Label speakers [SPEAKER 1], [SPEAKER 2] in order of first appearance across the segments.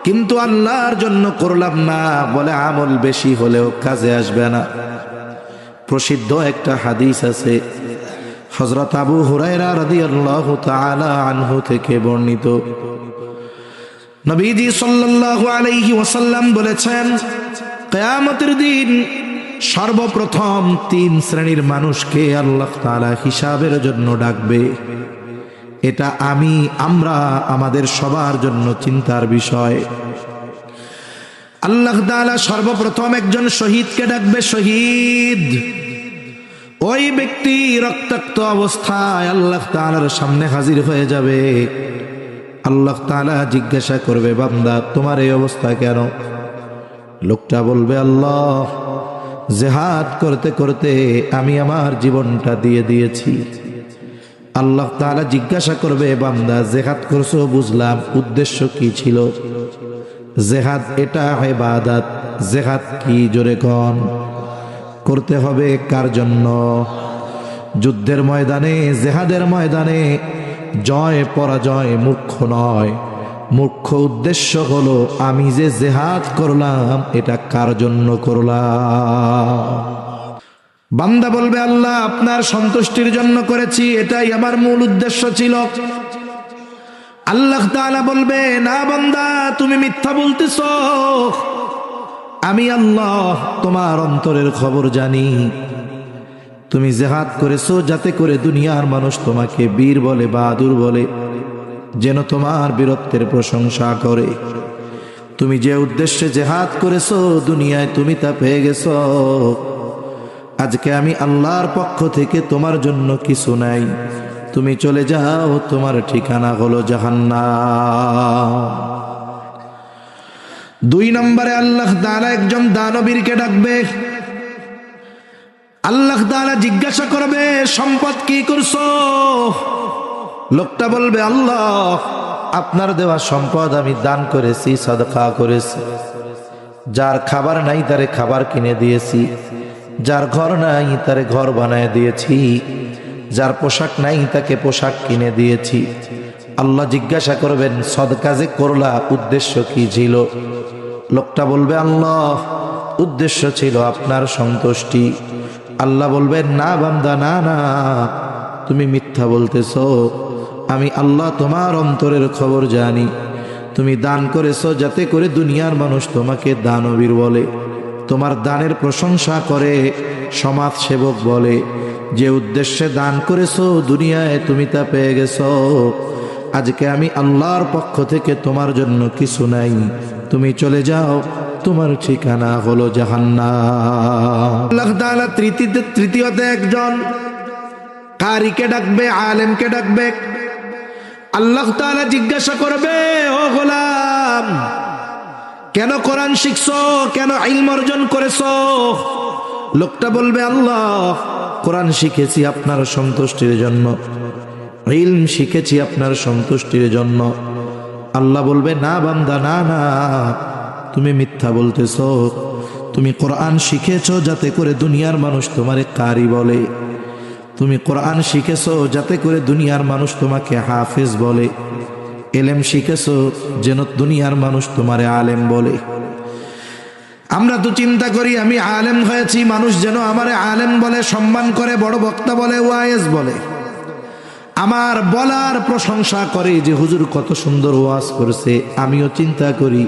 [SPEAKER 1] কিন্তু আল্লাহর জন্য করলাম না বলে আমল বেশি হলেও কাজে আসবে না। প্রসিদ্ধ একটা হাদিস আছে, হযরত আবু হুরায়রা রাদিয়াল্লাহু তাআলা আনহু থেকে বর্ণিত। নবীজি সাল্লাল্লাহু আলাইহি ওয়াসাল্লাম বলেছেন, কিয়ামতের দিন সর্বপ্রথম 3 শ্রেণীর মানুষকে আল্লাহ তাআলা হিসাবের জন্য ডাকবে। এটা আমরা আমাদের সবার জন্য চিন্তার বিষয়। আল্লাহ তাআলা সর্বপ্রথম একজন শহীদকে ডাকবে। শহীদ, ওই ব্যক্তি রক্তাক্ত অবস্থায় আল্লাহ তাআলার সামনে হাজির হয়ে যাবে। আল্লাহ তাআলা জিজ্ঞাসা করবে, বান্দা তোমার এই অবস্থা কেন? লোকটা বলবে, আল্লাহ, জিহাদ করতে করতে আমি আমার জীবনটা দিয়ে দিয়েছি। আল্লাহ তাআলা জিজ্ঞাসা করবে, বান্দা জিহাদ করছো বুঝলাম, উদ্দেশ্য কি ছিল? জিহাদ এটা ইবাদত। জিহাদ কি? জোরে কোন। করতে হবে কার জন্য? যুদ্ধের ময়দানে, জিহাদের ময়দানে জয় পরাজয় মুখ্য নয়, মুখ্য উদ্দেশ্য হলো আমি যে জিহাদ করলাম এটা কার জন্য করলাম। বান্দা বলবে, আল্লাহ আপনার সন্তুষ্টির জন্য করেছি, এটাই আমার মূল উদ্দেশ্য ছিল। আল্লাহ তাআলা বলবে, না বান্দা, তুমি মিথ্যা বলতেছো। আমি আল্লাহ তোমার অন্তরের খবর জানি। তুমি জিহাদ করেছো যাতে করে দুনিয়ার মানুষ তোমাকে বীর বলে, বাহাদুর বলে, যেন তোমার বীরত্বের প্রশংসা করে। তুমি যে উদ্দেশ্যে জিহাদ করেছো দুনিয়ায় তুমি তা পেয়ে গেছো। আজকে আমি আল্লাহর পক্ষ থেকে তোমার জন্য কিছু নাই, তুমি চলে যাও, তোমার ঠিকানা হলো জাহান্নাম। 2 নম্বরে আল্লাহ তাআলা একজন দানবীরকে ডাকবে। আল্লাহ তাআলা জিজ্ঞাসা করবে, সম্পদ কি করছো? লোকটা বলবে, আল্লাহ আপনার দেওয়া সম্পদ আমি দান করেছি, সাদকা করেছি। যার খাবার নাই তারে খাবার কিনে দিয়েছি, যার ঘর নাই তারে ঘর বানায় দিয়েছি, যার পোশাক নাই তাকে পোশাক কিনে দিয়েছি। আল্লাহ জিজ্ঞাসা করবেন, সদকা যে করলা উদ্দেশ্য কি ছিল? লোকটা বলবে, আল্লাহ উদ্দেশ্য ছিল আপনার সন্তুষ্টি। আল্লাহ বলবেন, না বান্দা, না না, তুমি মিথ্যা বলতেছো। আমি আল্লাহ তোমার অন্তরের খবর জানি। তুমি দান করেছো যাতে করে দুনিয়ার মানুষ তোমাকে দানবীর বলে, তোমার দানের প্রশংসা করে, সমাজ সেবক বলে। যে উদ্দেশ্যে দান করেছো দুনিয়ায় তুমি তা পেয়ে গেছো। আজকে আমি আল্লাহর পক্ষ থেকে তোমার জন্য কিছু নাই, তুমি চলে যাও, তোমার ঠিকানা হলো জাহান্নাম। আল্লাহ তাআলা তৃতীয়তে একজন কারিকে ডাকবে, আলেমকে ডাকবে। আল্লাহ তাআলা জিজ্ঞাসা করবে, ও গোলাম, কেন কোরআন শিখছো? কেন ইলম অর্জন করেছো? লোকটা বলবে, আল্লাহ কোরআন শিখেছি আপনার সন্তুষ্টির জন্য, ইলম শিখেছি আপনার সন্তুষ্টির জন্য। আল্লাহ বলবে, না বান্দা, না না, তুমি মিথ্যা বলতেছো। তুমি কোরআন শিখেছো যাতে করে দুনিয়ার মানুষ তোমারে কারি বলে, তুমি কোরআন শিখেছো যাতে করে দুনিয়ার মানুষ তোমাকে হাফেজ বলে, ইলম শিখেছো যেন দুনিয়ার মানুষ তোমারে আলেম বলে। আমরা তো চিন্তা করি আমি আলেম হয়েছি, মানুষ যেন আমারে আলেম বলে, সম্মান করে, বড় বক্তা বলে, ওয়াইজ বলে, আমার বলার প্রশংসা করে যে হুজুর কত সুন্দর ওয়াজ করেছে। আমিও চিন্তা করি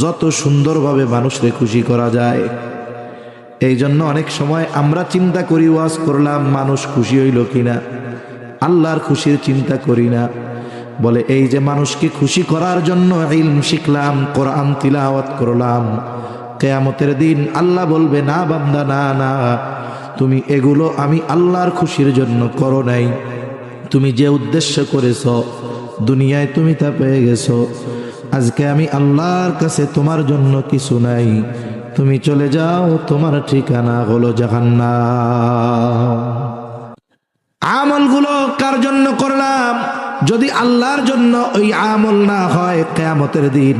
[SPEAKER 1] যত সুন্দরভাবে মানুষকে খুশি করা যায়। এই জন্য অনেক সময় আমরা চিন্তা করি ওয়াজ করলাম মানুষ খুশি হইল কিনা, আল্লাহর খুশির চিন্তা করি না। বলে এই যে মানুষকে খুশি করার জন্য ইলম শিখলাম, কোরআন তিলাওয়াত করলাম, কিয়ামতের দিন আল্লাহ বলবে, না বান্দা, না না, তুমি এগুলো আমি আল্লাহর খুশির জন্য করো নাই, তুমি যে উদ্দেশ্য করেছো দুনিয়ায় তুমি তা পেয়ে গেছো। আজকে আমি আল্লাহর কাছে তোমার জন্য কিছু নাই, তুমি চলে যাও, তোমার ঠিকানা হলো জাহান্নাম। আমলগুলো কার জন্য করলাম? যদি আল্লাহর জন্য ওই আমল না হয়, কিয়ামতের দিন